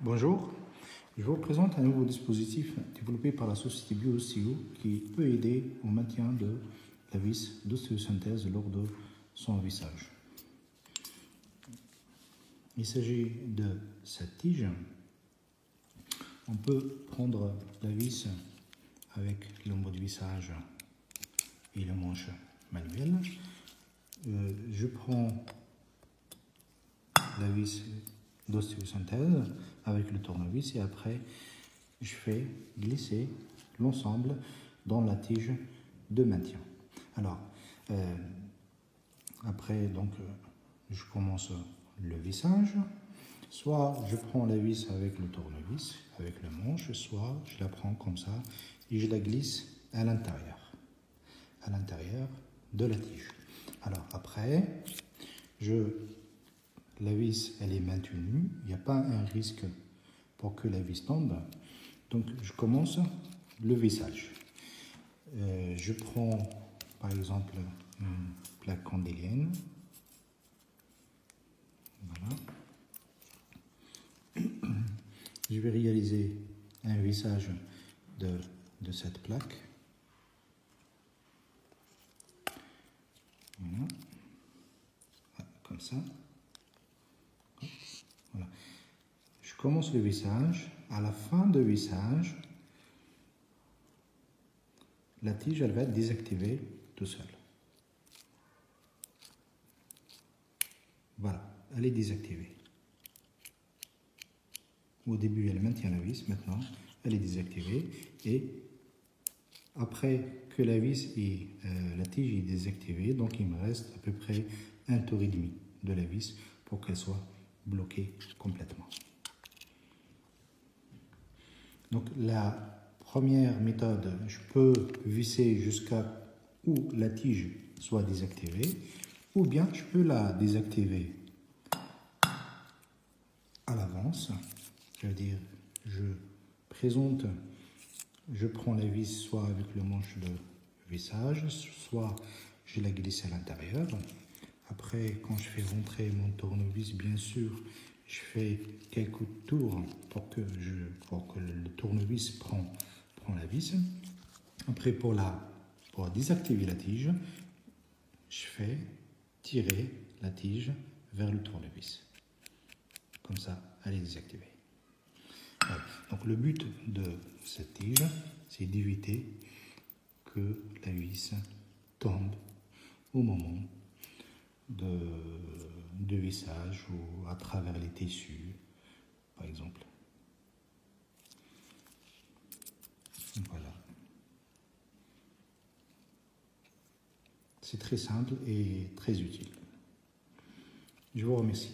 Bonjour, je vous présente un nouveau dispositif développé par la société BioSTU qui peut aider au maintien de la vis d'ostéosynthèse lors de son vissage. Il s'agit de cette tige. On peut prendre la vis avec le mode vissage et le manche manuel. Je prends la vis d'ostéosynthèse avec le tournevis et après je fais glisser l'ensemble dans la tige de maintien. Alors après je commence le vissage, soit je prends la vis avec le tournevis, avec le manche, soit je la prends comme ça et je la glisse à l'intérieur de la tige. Alors après la vis, elle est maintenue, il n'y a pas un risque pour que la vis tombe. Donc, je commence le vissage. Je prends, par exemple, une plaque candélienne. Voilà. Je vais réaliser un vissage de cette plaque. Voilà. Comme ça. Voilà. Je commence le vissage. À la fin du vissage, la tige elle va être désactivée tout seul. Voilà, elle est désactivée. Au début, elle maintient la vis. Maintenant, elle est désactivée. Et après que la vis et la tige est désactivée, donc il me reste à peu près un tour et demi de la vis pour qu'elle soit bloquée complètement. Donc la première méthode, je peux visser jusqu'à où la tige soit désactivée, ou bien je peux la désactiver à l'avance. Je veux dire, je prends la vis soit avec le manche de vissage, soit je la glisse à l'intérieur. Après, quand je fais rentrer mon tournevis, bien sûr, je fais quelques tours pour que le tournevis prend la vis. Après, pour désactiver la tige, je fais tirer la tige vers le tournevis. Comme ça, elle est désactivée. Voilà. Donc, le but de cette tige, c'est d'éviter que la vis tombe au moment de vissage ou à travers les tissus, par exemple. Voilà. C'est très simple et très utile. Je vous remercie.